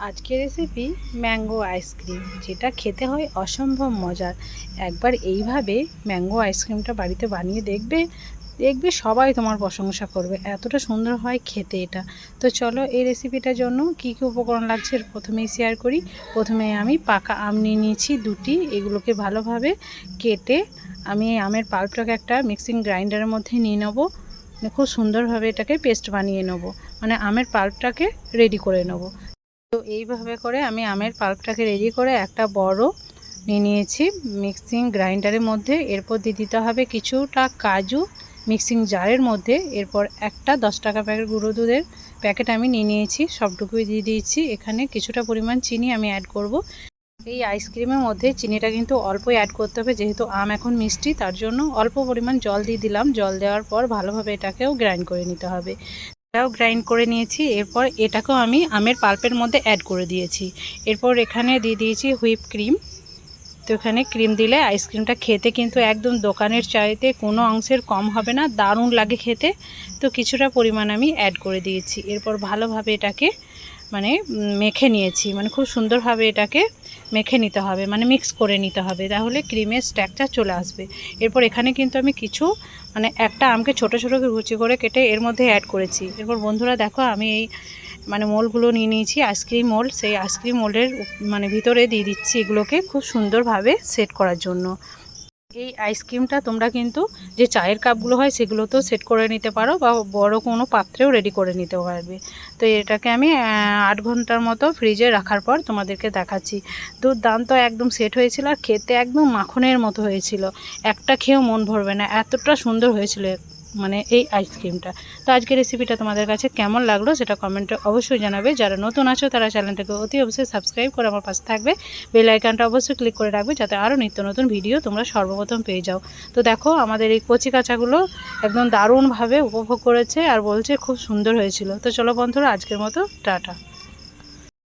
আজকের recipe mango ice cream, যেটা খেতে হয় অসম্ভব মজার। একবার এইভাবে ম্যাঙ্গো আইসক্রিমটা বাড়িতে বানিয়ে দেখবে, দেখবে সবাই তোমার প্রশংসা করবে, এতটা সুন্দর হয় খেতে এটা। তো চলো এই রেসিপিটার জন্য কি কি উপকরণ লাগছে প্রথমেই শেয়ার করি। প্রথমে আমি পাকা আম নিয়ে নিয়েছি দুটি, এগুলোকে ভালোভাবে কেটে আমি এই আমের পাল্পটাকে একটা মিক্সিং গ্রাইন্ডারের মধ্যে নিয়ে নেবো। খুব সুন্দরভাবে এটাকে পেস্ট বানিয়ে নেবো, মানে আমের পাল্পটাকে রেডি করে নেবো। তো এইভাবে করে আমি আমের পাল্পটাকে রেডি করে একটা বড় নিয়ে নিয়েছি মিক্সিং গ্রাইন্ডারের মধ্যে। এরপর দিয়ে দিতে হবে কিছুটা কাজু মিক্সিং জারের মধ্যে। এরপর একটা 10 টাকা প্যাকেট গুঁড়ো দুধের প্যাকেট আমি নিয়ে নিয়েছি, সবটুকুই দিয়ে দিয়েছি। এখানে কিছুটা পরিমাণ চিনি আমি অ্যাড করব। এই আইসক্রিমের মধ্যে চিনিটা কিন্তু অল্পই অ্যাড করতে হবে, যেহেতু আম এখন মিষ্টি, তার জন্য অল্প পরিমাণ জল দিয়ে দিলাম। জল দেওয়ার পর ভালোভাবে এটাকেও গ্রাইন্ড করে নিতে হবে। এটাও গ্রাইন্ড করে নিয়েছি। এরপর এটাকেও আমি আমের পাল্পের মধ্যে অ্যাড করে দিয়েছি। এরপর এখানে দিয়ে দিয়েছি হুইপ ক্রিম। তো এখানে ক্রিম দিলে আইসক্রিমটা খেতে কিন্তু একদম দোকানের চাইতে কোনো অংশের কম হবে না, দারুণ লাগে খেতে। তো কিছুটা পরিমাণ আমি অ্যাড করে দিয়েছি। এরপর ভালোভাবে এটাকে মানে মেখে নিয়েছি, মানে খুব সুন্দরভাবে এটাকে মেখে নিতে হবে, মানে মিক্স করে নিতে হবে, তাহলে ক্রিমের স্ট্রাকচার চলে আসবে। এরপর এখানে কিন্তু আমি কিছু মানে একটা আমকে ছোট ছোট কুচি করে কেটে এর মধ্যে অ্যাড করেছি। এরপর বন্ধুরা দেখো আমি এই মানে মোলগুলো নিয়ে নিয়েছি, আইসক্রিম মোল্ড। সেই আইসক্রিম মোল্ডের মানে ভিতরে দিয়ে দিচ্ছি এগুলোকে খুব সুন্দরভাবে সেট করার জন্য। এই আইসক্রিমটা তোমরা কিন্তু যে চায়ের কাপগুলো হয় সেগুলোতেও সেট করে নিতে পারো, বা বড় কোনো পাত্রেও রেডি করে নিতে পারবে। তো এটাকে আমি 8 ঘন্টার মতো ফ্রিজে রাখার পর তোমাদেরকে দেখাচ্ছি। দুর্দান্ত একদম সেট হয়েছিল, আর খেতে একদম মাখনের মতো হয়েছিল। একটা খেয়েও মন ভরবে না, এতটা সুন্দর হয়েছিল মানে এই আইসক্রিমটা। তো আজকের রেসিপিটা তোমাদের কাছে কেমন লাগলো সেটা কমেন্টে অবশ্যই জানাবে। যারা নতুন আছো তারা চ্যানেলটাকে অতি অবশ্যই সাবস্ক্রাইব করে আমার পাশে থাকবে। বেল আইকনটা অবশ্যই ক্লিক করে রাখবে, যাতে আরও নিত্য নতুন ভিডিও তোমরা সর্বপ্রথম পেয়ে যাও। তো দেখো আমাদের এই কচি কাঁচাগুলো একদম দারুণভাবে উপভোগ করেছে আর বলছে খুব সুন্দর হয়েছিল। তো চলো বন্ধুরা, আজকের মতো টাটা।